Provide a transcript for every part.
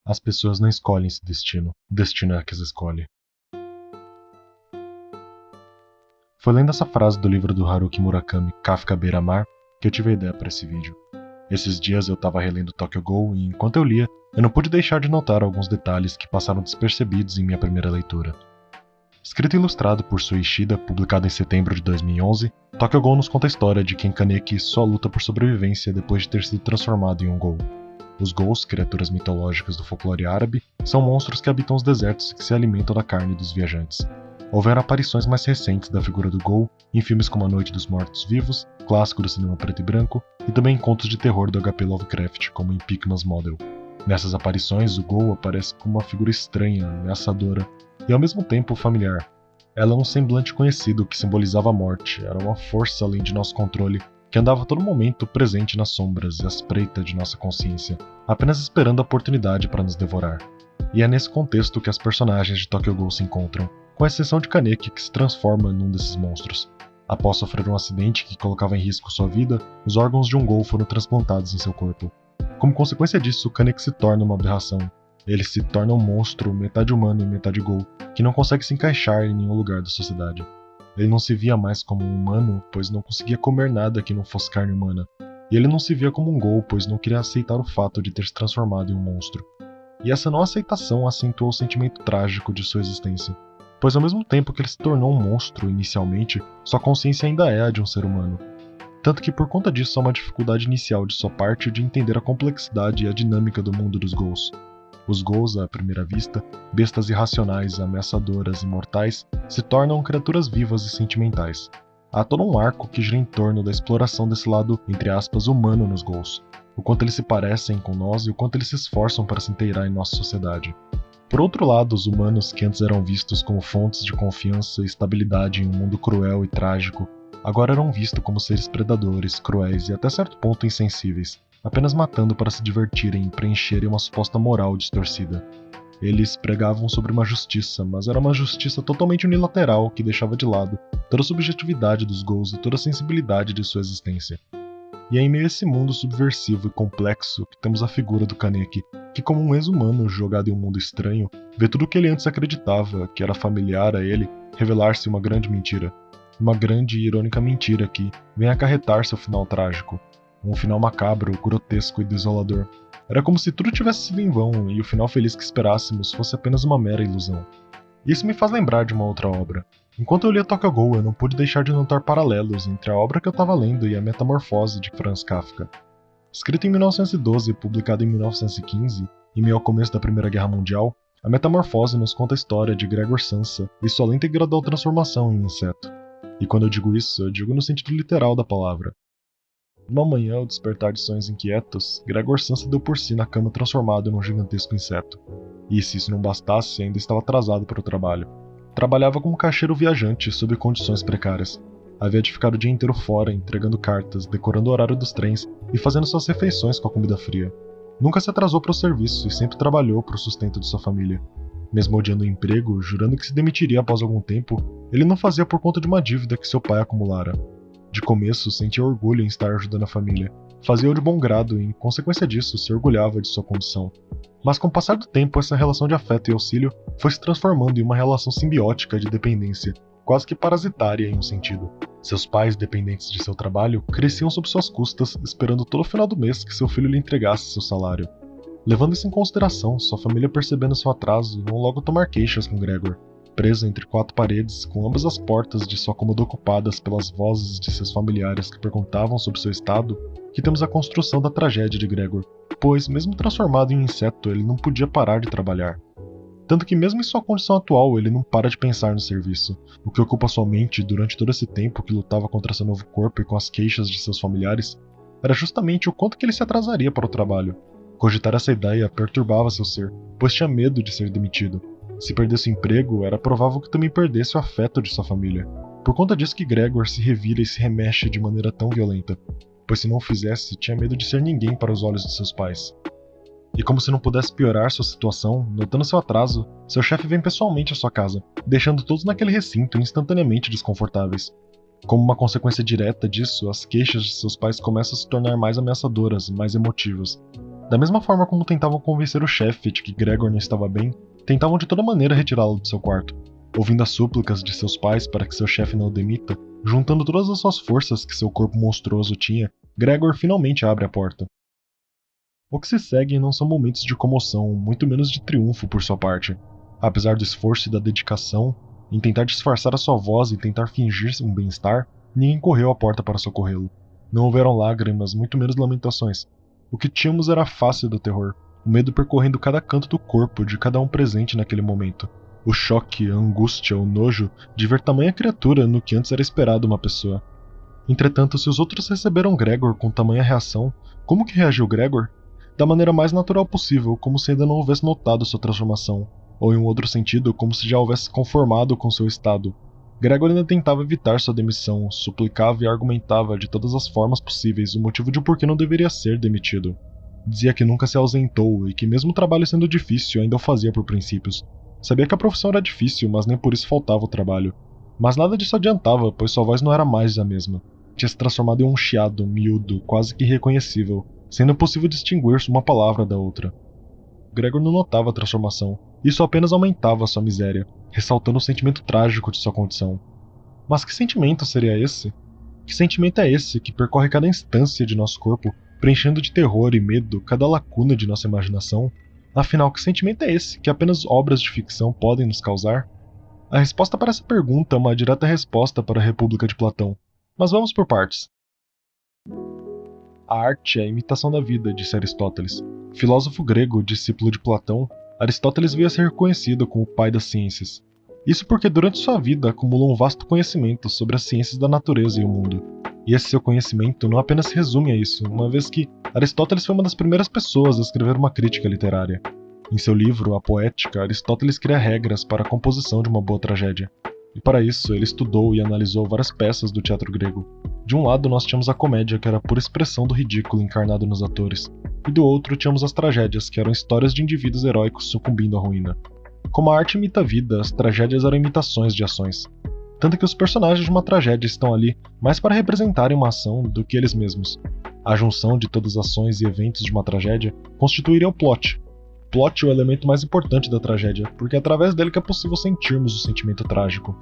As pessoas não escolhem esse destino. O destino é que as escolhe. Foi lendo essa frase do livro do Haruki Murakami, Kafka Beira-Mar, que eu tive a ideia para esse vídeo. Esses dias eu estava relendo Tokyo Ghoul e, enquanto eu lia, eu não pude deixar de notar alguns detalhes que passaram despercebidos em minha primeira leitura. Escrito e ilustrado por Sui Ishida, publicado em setembro de 2011, Tokyo Ghoul nos conta a história de Ken Kaneki só luta por sobrevivência depois de ter sido transformado em um Ghoul. Os Ghouls, criaturas mitológicas do folclore árabe, são monstros que habitam os desertos e que se alimentam da carne dos viajantes. Houveram aparições mais recentes da figura do Ghoul em filmes como A Noite dos Mortos-Vivos, clássico do cinema preto e branco, e também em contos de terror do H.P. Lovecraft, como em Pickman's Model. Nessas aparições, o Ghoul aparece como uma figura estranha, ameaçadora e ao mesmo tempo familiar. Ela é um semblante conhecido que simbolizava a morte, era uma força além de nosso controle, que andava a todo momento presente nas sombras e à espreita de nossa consciência, apenas esperando a oportunidade para nos devorar. E é nesse contexto que as personagens de Tokyo Ghoul se encontram, com exceção de Kaneki, que se transforma num desses monstros. Após sofrer um acidente que colocava em risco sua vida, os órgãos de um Ghoul foram transplantados em seu corpo. Como consequência disso, Kaneki se torna uma aberração. Ele se torna um monstro, metade humano e metade Ghoul, que não consegue se encaixar em nenhum lugar da sociedade. Ele não se via mais como um humano, pois não conseguia comer nada que não fosse carne humana. E ele não se via como um Ghoul, pois não queria aceitar o fato de ter se transformado em um monstro. E essa não aceitação acentuou o sentimento trágico de sua existência, pois ao mesmo tempo que ele se tornou um monstro inicialmente, sua consciência ainda é a de um ser humano. Tanto que por conta disso há uma dificuldade inicial de sua parte de entender a complexidade e a dinâmica do mundo dos Ghouls. Os Ghouls, à primeira vista, bestas irracionais, ameaçadoras e mortais, se tornam criaturas vivas e sentimentais. Há todo um arco que gira em torno da exploração desse lado, entre aspas, humano nos Ghouls. O quanto eles se parecem com nós e o quanto eles se esforçam para se inteirar em nossa sociedade. Por outro lado, os humanos, que antes eram vistos como fontes de confiança e estabilidade em um mundo cruel e trágico, agora eram vistos como seres predadores, cruéis e até certo ponto insensíveis, apenas matando para se divertirem e preencherem uma suposta moral distorcida. Eles pregavam sobre uma justiça, mas era uma justiça totalmente unilateral que deixava de lado toda a subjetividade dos Ghouls e toda a sensibilidade de sua existência. E é em meio a esse mundo subversivo e complexo que temos a figura do Kaneki, que como um ex-humano jogado em um mundo estranho, vê tudo o que ele antes acreditava, que era familiar a ele, revelar-se uma grande mentira. Uma grande e irônica mentira que vem acarretar seu final trágico. Um final macabro, grotesco e desolador. Era como se tudo tivesse sido em vão e o final feliz que esperássemos fosse apenas uma mera ilusão. Isso me faz lembrar de uma outra obra. Enquanto eu lia Tokyo Ghoul, eu não pude deixar de notar paralelos entre a obra que eu estava lendo e a Metamorfose de Franz Kafka. Escrito em 1912 e publicado em 1915, em meio ao começo da Primeira Guerra Mundial, a Metamorfose nos conta a história de Gregor Samsa e sua lenta e gradual transformação em inseto. E quando eu digo isso, eu digo no sentido literal da palavra. Uma manhã, ao despertar de sonhos inquietos, Gregor Samsa deu por si na cama transformado num gigantesco inseto. E se isso não bastasse, ainda estava atrasado para o trabalho. Trabalhava como caixeiro viajante, sob condições precárias. Havia de ficar o dia inteiro fora, entregando cartas, decorando o horário dos trens e fazendo suas refeições com a comida fria. Nunca se atrasou para o serviço e sempre trabalhou para o sustento de sua família. Mesmo odiando o emprego, jurando que se demitiria após algum tempo, ele não fazia por conta de uma dívida que seu pai acumulara. De começo, sentia orgulho em estar ajudando a família. Fazia-o de bom grado e, em consequência disso, se orgulhava de sua condição. Mas com o passar do tempo, essa relação de afeto e auxílio foi se transformando em uma relação simbiótica de dependência, quase que parasitária em um sentido. Seus pais, dependentes de seu trabalho, cresciam sob suas custas, esperando todo o final do mês que seu filho lhe entregasse seu salário. Levando isso em consideração, sua família percebendo seu atraso, vão logo tomar queixas com Gregor. Preso entre quatro paredes, com ambas as portas de sua cômoda ocupadas pelas vozes de seus familiares que perguntavam sobre seu estado, que temos a construção da tragédia de Gregor, pois, mesmo transformado em um inseto, ele não podia parar de trabalhar. Tanto que mesmo em sua condição atual, ele não para de pensar no serviço. O que ocupa sua mente durante todo esse tempo que lutava contra seu novo corpo e com as queixas de seus familiares, era justamente o quanto que ele se atrasaria para o trabalho. Cogitar essa ideia perturbava seu ser, pois tinha medo de ser demitido. Se perdesse o emprego, era provável que também perdesse o afeto de sua família. Por conta disso que Gregor se revira e se remexe de maneira tão violenta, pois se não o fizesse, tinha medo de ser ninguém para os olhos de seus pais. E como se não pudesse piorar sua situação, notando seu atraso, seu chefe vem pessoalmente à sua casa, deixando todos naquele recinto instantaneamente desconfortáveis. Como uma consequência direta disso, as queixas de seus pais começam a se tornar mais ameaçadoras, mais emotivas. Da mesma forma como tentavam convencer o chefe de que Gregor não estava bem, tentavam de toda maneira retirá-lo do seu quarto. Ouvindo as súplicas de seus pais para que seu chefe não o demita, juntando todas as suas forças que seu corpo monstruoso tinha, Gregor finalmente abre a porta. O que se segue não são momentos de comoção, muito menos de triunfo por sua parte. Apesar do esforço e da dedicação em tentar disfarçar a sua voz e tentar fingir um bem-estar, ninguém correu à porta para socorrê-lo. Não houveram lágrimas, muito menos lamentações. O que tínhamos era a face do terror, o medo percorrendo cada canto do corpo de cada um presente naquele momento. O choque, a angústia, o nojo de ver tamanha criatura no que antes era esperado uma pessoa. Entretanto, se os outros receberam Gregor com tamanha reação, como que reagiu Gregor? Da maneira mais natural possível, como se ainda não houvesse notado sua transformação, ou em um outro sentido, como se já houvesse se conformado com seu estado. Gregor ainda tentava evitar sua demissão, suplicava e argumentava de todas as formas possíveis o motivo de por que não deveria ser demitido. Dizia que nunca se ausentou e que mesmo o trabalho sendo difícil ainda o fazia por princípios. Sabia que a profissão era difícil, mas nem por isso faltava o trabalho. Mas nada disso adiantava, pois sua voz não era mais a mesma. Tinha se transformado em um chiado, miúdo, quase que irreconhecível, sendo impossível distinguir uma palavra da outra. Gregor não notava a transformação, isso apenas aumentava sua miséria, ressaltando o sentimento trágico de sua condição. Mas que sentimento seria esse? Que sentimento é esse que percorre cada instância de nosso corpo, preenchendo de terror e medo cada lacuna de nossa imaginação? Afinal, que sentimento é esse que apenas obras de ficção podem nos causar? A resposta para essa pergunta é uma direta resposta para a República de Platão. Mas vamos por partes. A arte é a imitação da vida, disse Aristóteles. Filósofo grego, discípulo de Platão, Aristóteles veio a ser reconhecido como o pai das ciências. Isso porque durante sua vida acumulou um vasto conhecimento sobre as ciências da natureza e o mundo. E esse seu conhecimento não apenas se resume a isso, uma vez que Aristóteles foi uma das primeiras pessoas a escrever uma crítica literária. Em seu livro, A Poética, Aristóteles cria regras para a composição de uma boa tragédia. E para isso, ele estudou e analisou várias peças do teatro grego. De um lado, nós tínhamos a comédia, que era a pura expressão do ridículo encarnado nos atores. E do outro, tínhamos as tragédias, que eram histórias de indivíduos heróicos sucumbindo à ruína. Como a arte imita a vida, as tragédias eram imitações de ações. Tanto que os personagens de uma tragédia estão ali mais para representarem uma ação do que eles mesmos. A junção de todas as ações e eventos de uma tragédia constituiria o plot. O plot é o elemento mais importante da tragédia, porque é através dele que é possível sentirmos o sentimento trágico.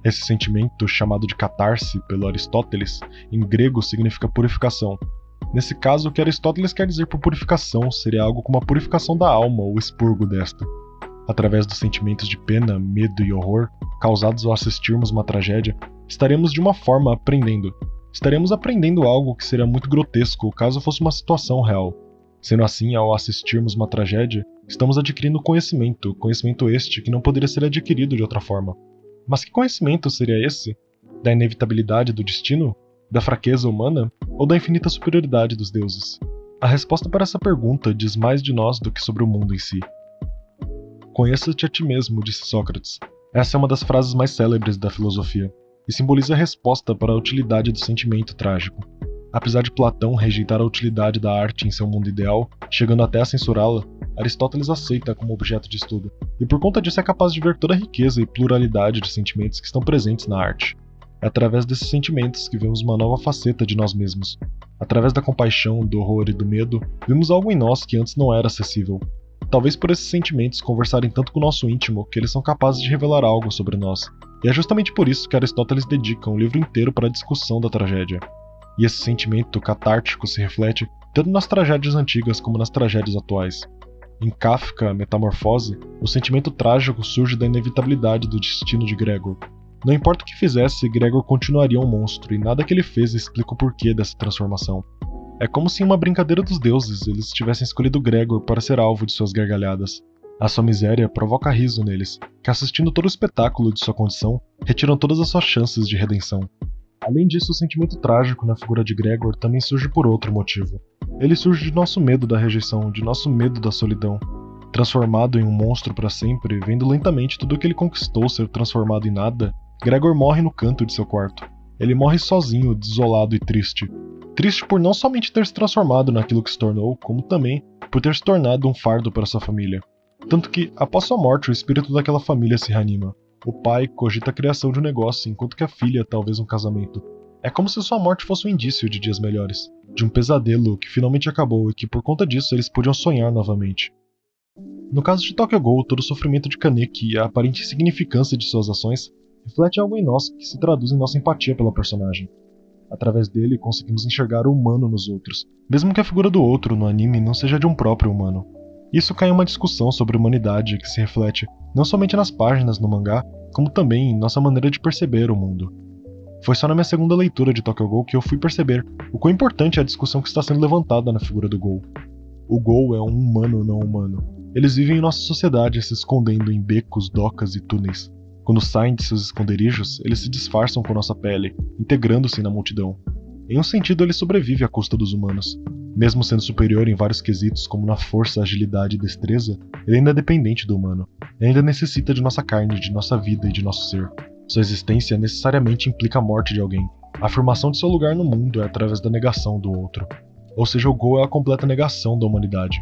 Esse sentimento, chamado de catarse pelo Aristóteles, em grego significa purificação. Nesse caso, o que Aristóteles quer dizer por purificação seria algo como a purificação da alma ou expurgo desta. Através dos sentimentos de pena, medo e horror causados ao assistirmos uma tragédia, estaremos de uma forma aprendendo. Estaremos aprendendo algo que seria muito grotesco caso fosse uma situação real. Sendo assim, ao assistirmos uma tragédia, estamos adquirindo conhecimento este que não poderia ser adquirido de outra forma. Mas que conhecimento seria esse? Da inevitabilidade do destino? Da fraqueza humana? Ou da infinita superioridade dos deuses? A resposta para essa pergunta diz mais de nós do que sobre o mundo em si. Conheça-te a ti mesmo, disse Sócrates. Essa é uma das frases mais célebres da filosofia, e simboliza a resposta para a utilidade do sentimento trágico. Apesar de Platão rejeitar a utilidade da arte em seu mundo ideal, chegando até a censurá-la, Aristóteles aceita como objeto de estudo, e por conta disso é capaz de ver toda a riqueza e pluralidade de sentimentos que estão presentes na arte. É através desses sentimentos que vemos uma nova faceta de nós mesmos. Através da compaixão, do horror e do medo, vemos algo em nós que antes não era acessível. Talvez por esses sentimentos conversarem tanto com o nosso íntimo que eles são capazes de revelar algo sobre nós. E é justamente por isso que Aristóteles dedica um livro inteiro para a discussão da tragédia. E esse sentimento catártico se reflete tanto nas tragédias antigas como nas tragédias atuais. Em Kafka, Metamorfose, o sentimento trágico surge da inevitabilidade do destino de Gregor. Não importa o que fizesse, Gregor continuaria um monstro, e nada que ele fez explica o porquê dessa transformação. É como se em uma brincadeira dos deuses eles tivessem escolhido Gregor para ser alvo de suas gargalhadas. A sua miséria provoca riso neles, que assistindo todo o espetáculo de sua condição, retiram todas as suas chances de redenção. Além disso, o sentimento trágico na figura de Gregor também surge por outro motivo. Ele surge de nosso medo da rejeição, de nosso medo da solidão. Transformado em um monstro para sempre, vendo lentamente tudo o que ele conquistou ser transformado em nada, Gregor morre no canto de seu quarto. Ele morre sozinho, desolado e triste. Triste por não somente ter se transformado naquilo que se tornou, como também por ter se tornado um fardo para sua família. Tanto que, após sua morte, o espírito daquela família se reanima. O pai cogita a criação de um negócio, enquanto que a filha talvez um casamento. É como se sua morte fosse um indício de dias melhores, de um pesadelo que finalmente acabou e que por conta disso eles podiam sonhar novamente. No caso de Tokyo Ghoul, todo o sofrimento de Kaneki e a aparente insignificância de suas ações reflete algo em nós que se traduz em nossa empatia pela personagem. Através dele, conseguimos enxergar o humano nos outros, mesmo que a figura do outro no anime não seja de um próprio humano. Isso cai em uma discussão sobre humanidade que se reflete não somente nas páginas no mangá, como também em nossa maneira de perceber o mundo. Foi só na minha segunda leitura de Tokyo Ghoul que eu fui perceber o quão importante é a discussão que está sendo levantada na figura do Ghoul. O Ghoul é um humano não humano. Eles vivem em nossa sociedade se escondendo em becos, docas e túneis. Quando saem de seus esconderijos, eles se disfarçam com nossa pele, integrando-se na multidão. Em um sentido, ele sobrevive à custa dos humanos. Mesmo sendo superior em vários quesitos, como na força, agilidade e destreza, ele ainda é dependente do humano. Ele ainda necessita de nossa carne, de nossa vida e de nosso ser. Sua existência necessariamente implica a morte de alguém. A afirmação de seu lugar no mundo é através da negação do outro. Ou seja, o Ghoul é a completa negação da humanidade.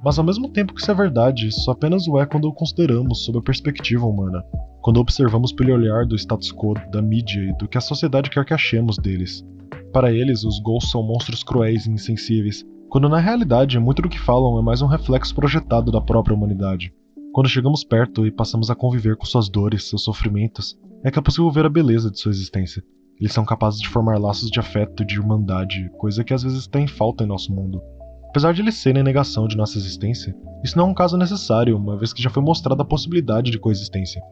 Mas ao mesmo tempo que isso é verdade, isso apenas o é quando o consideramos sob a perspectiva humana, quando observamos pelo olhar do status quo, da mídia e do que a sociedade quer que achemos deles. Para eles, os Ghouls são monstros cruéis e insensíveis, quando na realidade muito do que falam é mais um reflexo projetado da própria humanidade. Quando chegamos perto e passamos a conviver com suas dores, seus sofrimentos, é que é possível ver a beleza de sua existência. Eles são capazes de formar laços de afeto e de irmandade, coisa que às vezes está em falta em nosso mundo. Apesar de eles serem negação de nossa existência, isso não é um caso necessário, uma vez que já foi mostrada a possibilidade de coexistência.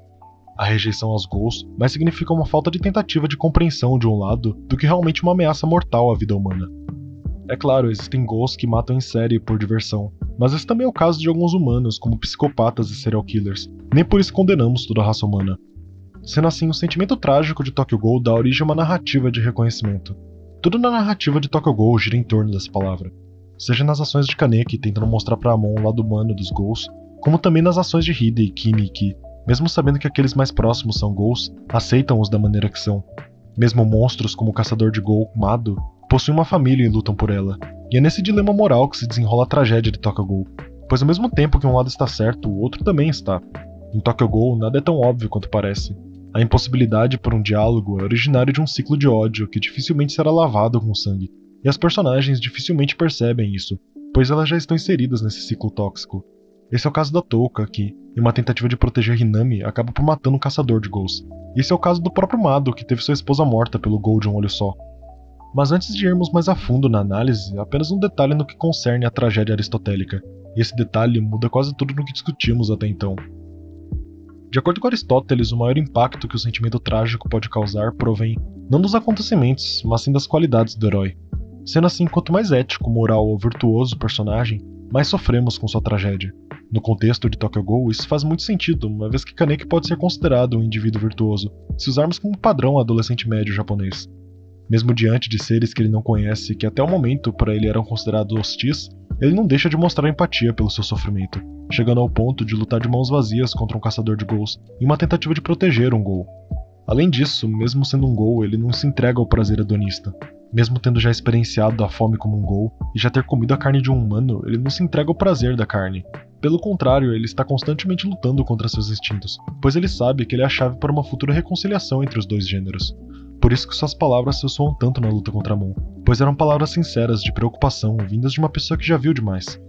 A rejeição aos Ghouls mais significa uma falta de tentativa de compreensão de um lado do que realmente uma ameaça mortal à vida humana. É claro, existem Ghouls que matam em série por diversão, mas esse também é o caso de alguns humanos, como psicopatas e serial killers. Nem por isso condenamos toda a raça humana. Sendo assim, o sentimento trágico de Tokyo Ghoul dá origem a uma narrativa de reconhecimento. Tudo na narrativa de Tokyo Ghoul gira em torno dessa palavra. Seja nas ações de Kaneki tentando mostrar para Amon o lado humano dos Ghouls, como também nas ações de Hide e Kimi que, mesmo sabendo que aqueles mais próximos são Ghouls, aceitam-os da maneira que são. Mesmo monstros como o caçador de Ghoul, Mado, possuem uma família e lutam por ela. E é nesse dilema moral que se desenrola a tragédia de Tokyo Ghoul, pois ao mesmo tempo que um lado está certo, o outro também está. Em Tokyo Ghoul, nada é tão óbvio quanto parece. A impossibilidade por um diálogo é originário de um ciclo de ódio que dificilmente será lavado com sangue. E as personagens dificilmente percebem isso, pois elas já estão inseridas nesse ciclo tóxico. Esse é o caso da Touka, que, em uma tentativa de proteger Hinami, acaba por matando um caçador de Ghouls. E esse é o caso do próprio Mado, que teve sua esposa morta pelo Ghoul de um olho só. Mas antes de irmos mais a fundo na análise, apenas um detalhe no que concerne à tragédia aristotélica. E esse detalhe muda quase tudo no que discutimos até então. De acordo com Aristóteles, o maior impacto que o sentimento trágico pode causar provém não dos acontecimentos, mas sim das qualidades do herói. Sendo assim, quanto mais ético, moral ou virtuoso o personagem, mais sofremos com sua tragédia. No contexto de Tokyo Ghoul, isso faz muito sentido, uma vez que Kaneki pode ser considerado um indivíduo virtuoso, se usarmos como padrão o adolescente médio japonês. Mesmo diante de seres que ele não conhece e que até o momento para ele eram considerados hostis, ele não deixa de mostrar empatia pelo seu sofrimento, chegando ao ponto de lutar de mãos vazias contra um caçador de Ghouls em uma tentativa de proteger um Ghoul. Além disso, mesmo sendo um Ghoul, ele não se entrega ao prazer hedonista. Mesmo tendo já experienciado a fome como um Ghoul e já ter comido a carne de um humano, ele não se entrega ao prazer da carne. Pelo contrário, ele está constantemente lutando contra seus instintos, pois ele sabe que ele é a chave para uma futura reconciliação entre os dois gêneros. Por isso que suas palavras ressoam tanto na luta contra Amon, pois eram palavras sinceras de preocupação, vindas de uma pessoa que já viu demais.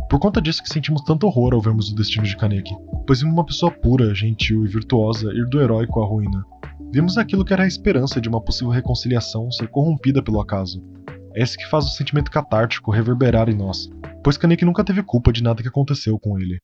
Por conta disso que sentimos tanto horror ao vermos o destino de Kaneki, pois vimos uma pessoa pura, gentil e virtuosa ir do heróico à ruína. Vimos aquilo que era a esperança de uma possível reconciliação ser corrompida pelo acaso. É esse que faz o sentimento catártico reverberar em nós, pois Kaneki nunca teve culpa de nada que aconteceu com ele.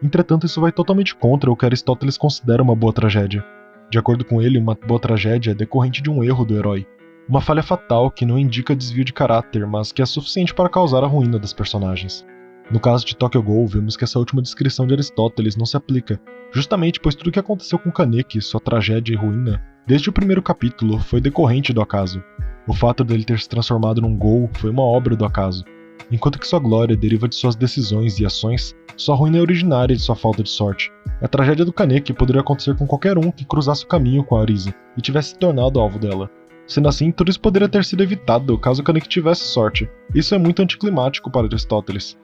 Entretanto, isso vai totalmente contra o que Aristóteles considera uma boa tragédia. De acordo com ele, uma boa tragédia é decorrente de um erro do herói, uma falha fatal que não indica desvio de caráter, mas que é suficiente para causar a ruína das personagens. No caso de Tokyo Ghoul, vemos que essa última descrição de Aristóteles não se aplica, justamente pois tudo o que aconteceu com Kaneki, sua tragédia e ruína, desde o primeiro capítulo, foi decorrente do acaso. O fato dele ter se transformado num Ghoul foi uma obra do acaso. Enquanto que sua glória deriva de suas decisões e ações, sua ruína é originária de sua falta de sorte. A tragédia do Kaneki poderia acontecer com qualquer um que cruzasse o caminho com a Arisa e tivesse se tornado alvo dela. Sendo assim, tudo isso poderia ter sido evitado caso Kaneki tivesse sorte. Isso é muito anticlimático para Aristóteles.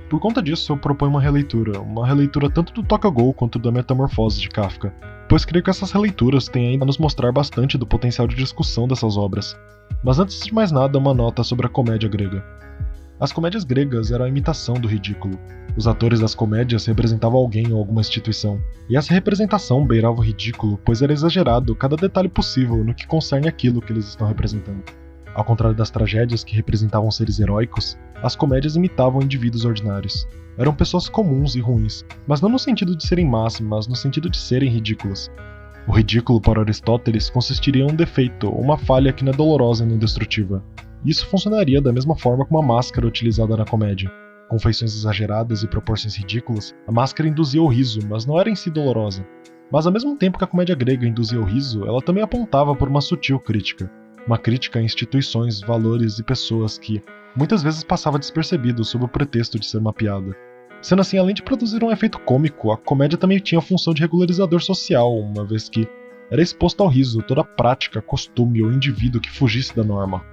Por conta disso, eu proponho uma releitura tanto do Tokyo Ghoul quanto da Metamorfose de Kafka, pois creio que essas releituras têm ainda a nos mostrar bastante do potencial de discussão dessas obras. Mas antes de mais nada, uma nota sobre a comédia grega. As comédias gregas eram a imitação do ridículo. Os atores das comédias representavam alguém ou alguma instituição, e essa representação beirava o ridículo, pois era exagerado cada detalhe possível no que concerne aquilo que eles estão representando. Ao contrário das tragédias que representavam seres heróicos, as comédias imitavam indivíduos ordinários. Eram pessoas comuns e ruins, mas não no sentido de serem más, mas no sentido de serem ridículas. O ridículo, para Aristóteles, consistiria em um defeito ou uma falha que não é dolorosa e nem destrutiva. Isso funcionaria da mesma forma como a máscara utilizada na comédia. Com feições exageradas e proporções ridículas, a máscara induzia o riso, mas não era em si dolorosa. Mas ao mesmo tempo que a comédia grega induzia o riso, ela também apontava por uma sutil crítica. Uma crítica a instituições, valores e pessoas que, muitas vezes, passava despercebido sob o pretexto de ser uma piada. Sendo assim, além de produzir um efeito cômico, a comédia também tinha a função de regularizador social, uma vez que era exposto ao riso toda prática, costume ou indivíduo que fugisse da norma.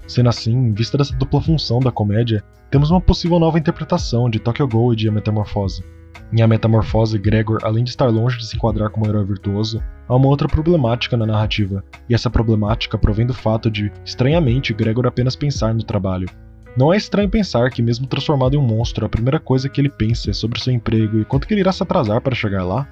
Sendo assim, em vista dessa dupla função da comédia, temos uma possível nova interpretação de Tokyo Ghoul e de A Metamorfose. Em A Metamorfose, Gregor, além de estar longe de se enquadrar como um herói virtuoso, há uma outra problemática na narrativa, e essa problemática provém do fato de, estranhamente, Gregor apenas pensar no trabalho. Não é estranho pensar que, mesmo transformado em um monstro, a primeira coisa que ele pensa é sobre seu emprego e quanto que ele irá se atrasar para chegar lá?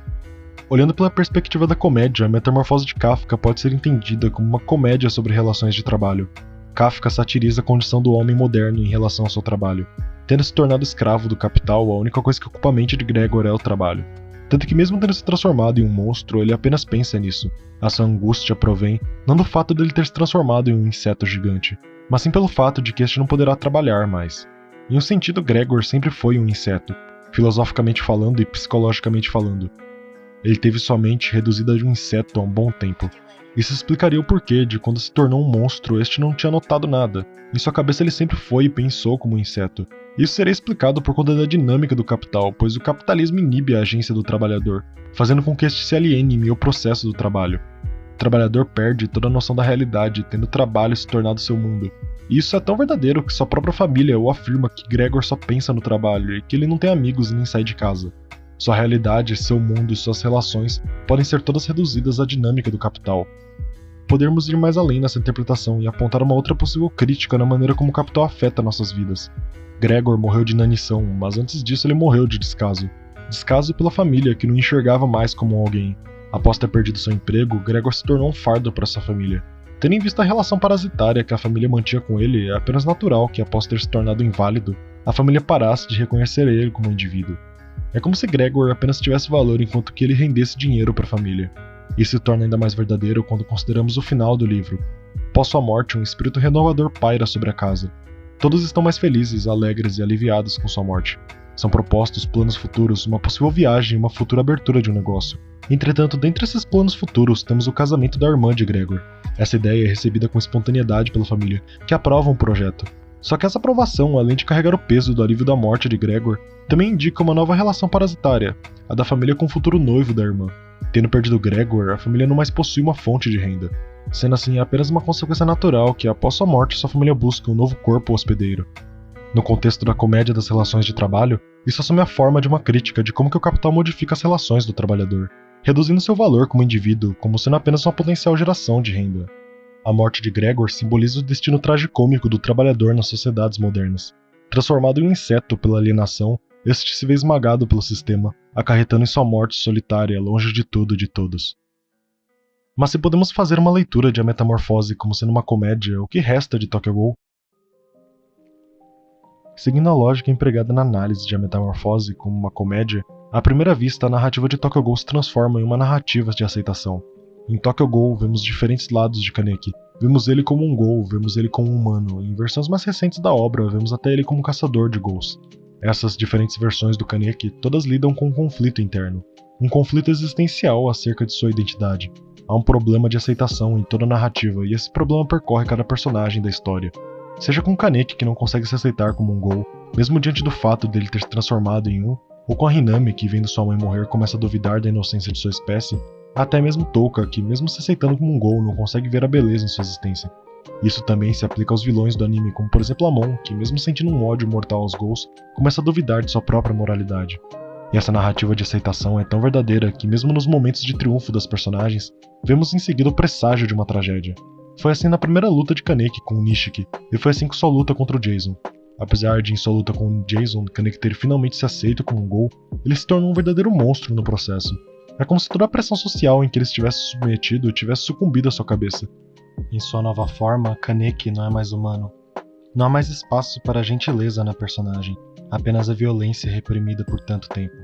Olhando pela perspectiva da comédia, A Metamorfose de Kafka pode ser entendida como uma comédia sobre relações de trabalho. Kafka satiriza a condição do homem moderno em relação ao seu trabalho. Tendo se tornado escravo do capital, a única coisa que ocupa a mente de Gregor é o trabalho. Tanto que mesmo tendo se transformado em um monstro, ele apenas pensa nisso. A sua angústia provém não do fato dele ter se transformado em um inseto gigante, mas sim pelo fato de que este não poderá trabalhar mais. Em um sentido, Gregor sempre foi um inseto, filosoficamente falando e psicologicamente falando. Ele teve sua mente reduzida de um inseto há um bom tempo. Isso explicaria o porquê de quando se tornou um monstro, este não tinha notado nada. Em sua cabeça ele sempre foi e pensou como um inseto. Isso seria explicado por conta da dinâmica do capital, pois o capitalismo inibe a agência do trabalhador, fazendo com que este se aliene em meio ao processo do trabalho. O trabalhador perde toda a noção da realidade, tendo o trabalho se tornado seu mundo. E isso é tão verdadeiro que sua própria família o afirma que Gregor só pensa no trabalho e que ele não tem amigos e nem sai de casa. Sua realidade, seu mundo e suas relações podem ser todas reduzidas à dinâmica do capital. Podemos ir mais além nessa interpretação e apontar uma outra possível crítica na maneira como o capital afeta nossas vidas. Gregor morreu de inanição, mas antes disso ele morreu de descaso. Descaso pela família, que não o enxergava mais como alguém. Após ter perdido seu emprego, Gregor se tornou um fardo para sua família. Tendo em vista a relação parasitária que a família mantinha com ele, é apenas natural que, após ter se tornado inválido, a família parasse de reconhecer ele como um indivíduo. É como se Gregor apenas tivesse valor enquanto que ele rendesse dinheiro para a família. Isso se torna ainda mais verdadeiro quando consideramos o final do livro. Após sua morte, um espírito renovador paira sobre a casa. Todos estão mais felizes, alegres e aliviados com sua morte. São propostos planos futuros, uma possível viagem e uma futura abertura de um negócio. Entretanto, dentre esses planos futuros, temos o casamento da irmã de Gregor. Essa ideia é recebida com espontaneidade pela família, que aprova um projeto. Só que essa aprovação, além de carregar o peso do alívio da morte de Gregor, também indica uma nova relação parasitária, a da família com o futuro noivo da irmã. Tendo perdido Gregor, a família não mais possui uma fonte de renda. Sendo assim, é apenas uma consequência natural que, após sua morte, sua família busca um novo corpo hospedeiro. No contexto da comédia das relações de trabalho, isso assume a forma de uma crítica de como que o capital modifica as relações do trabalhador, reduzindo seu valor como indivíduo, como sendo apenas uma potencial geração de renda. A morte de Gregor simboliza o destino tragicômico do trabalhador nas sociedades modernas. Transformado em um inseto pela alienação, este se vê esmagado pelo sistema, acarretando em sua morte solitária, longe de tudo e de todos. Mas se podemos fazer uma leitura de A Metamorfose como sendo uma comédia, o que resta de Tokyo Ghoul? Seguindo a lógica empregada na análise de A Metamorfose como uma comédia, à primeira vista a narrativa de Tokyo Ghoul se transforma em uma narrativa de aceitação. Em Tokyo Ghoul vemos diferentes lados de Kaneki. Vemos ele como um ghoul, vemos ele como um humano. Em versões mais recentes da obra, vemos até ele como um caçador de ghouls. Essas diferentes versões do Kaneki todas lidam com um conflito interno. Um conflito existencial acerca de sua identidade. Há um problema de aceitação em toda a narrativa e esse problema percorre cada personagem da história. Seja com Kaneki, que não consegue se aceitar como um ghoul, mesmo diante do fato dele ter se transformado em um, ou com a Hinami, que vendo sua mãe morrer começa a duvidar da inocência de sua espécie, até mesmo Touka, que mesmo se aceitando como um ghoul não consegue ver a beleza em sua existência. Isso também se aplica aos vilões do anime, como por exemplo Amon, que mesmo sentindo um ódio mortal aos Ghouls, começa a duvidar de sua própria moralidade. E essa narrativa de aceitação é tão verdadeira que mesmo nos momentos de triunfo das personagens, vemos em seguida o presságio de uma tragédia. Foi assim na primeira luta de Kaneki com o Nishiki, e foi assim com sua luta contra o Jason. Apesar de em sua luta com o Jason, Kaneki ter finalmente se aceito como um Ghoul, ele se tornou um verdadeiro monstro no processo. É como se toda a pressão social em que ele estivesse submetido tivesse sucumbido à sua cabeça. Em sua nova forma, Kaneki não é mais humano. Não há mais espaço para a gentileza na personagem, apenas a violência reprimida por tanto tempo.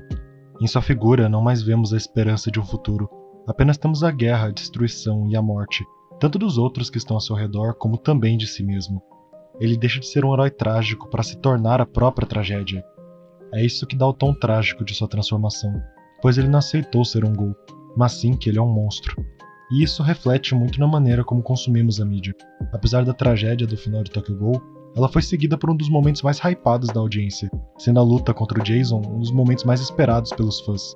Em sua figura, não mais vemos a esperança de um futuro, apenas temos a guerra, a destruição e a morte, tanto dos outros que estão ao seu redor, como também de si mesmo. Ele deixa de ser um herói trágico para se tornar a própria tragédia. É isso que dá o tom trágico de sua transformação, pois ele não aceitou ser um Ghoul, mas sim que ele é um monstro. E isso reflete muito na maneira como consumimos a mídia. Apesar da tragédia do final de Tokyo Ghoul, ela foi seguida por um dos momentos mais hypados da audiência, sendo a luta contra o Jason um dos momentos mais esperados pelos fãs.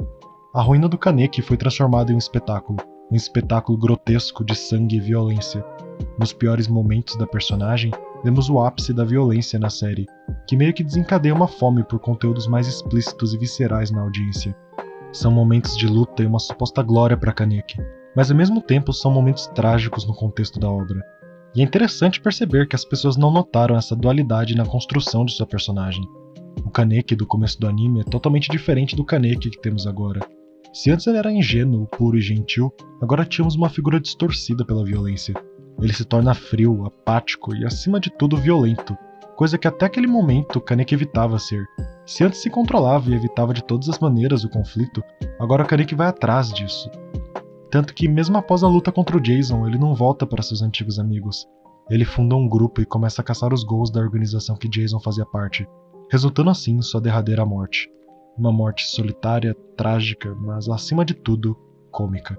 A ruína do Kaneki foi transformada em um espetáculo grotesco de sangue e violência. Nos piores momentos da personagem, vemos o ápice da violência na série, que meio que desencadeia uma fome por conteúdos mais explícitos e viscerais na audiência. São momentos de luta e uma suposta glória para Kaneki, mas ao mesmo tempo são momentos trágicos no contexto da obra. E é interessante perceber que as pessoas não notaram essa dualidade na construção de sua personagem. O Kaneki do começo do anime é totalmente diferente do Kaneki que temos agora. Se antes ele era ingênuo, puro e gentil, agora tínhamos uma figura distorcida pela violência. Ele se torna frio, apático e acima de tudo violento, coisa que até aquele momento Kaneki evitava ser. Se antes se controlava e evitava de todas as maneiras o conflito, agora Kaneki vai atrás disso. Tanto que mesmo após a luta contra o Jason, ele não volta para seus antigos amigos. Ele funda um grupo e começa a caçar os Ghouls da organização que Jason fazia parte, resultando assim em sua derradeira morte. Uma morte solitária, trágica, mas acima de tudo, cômica.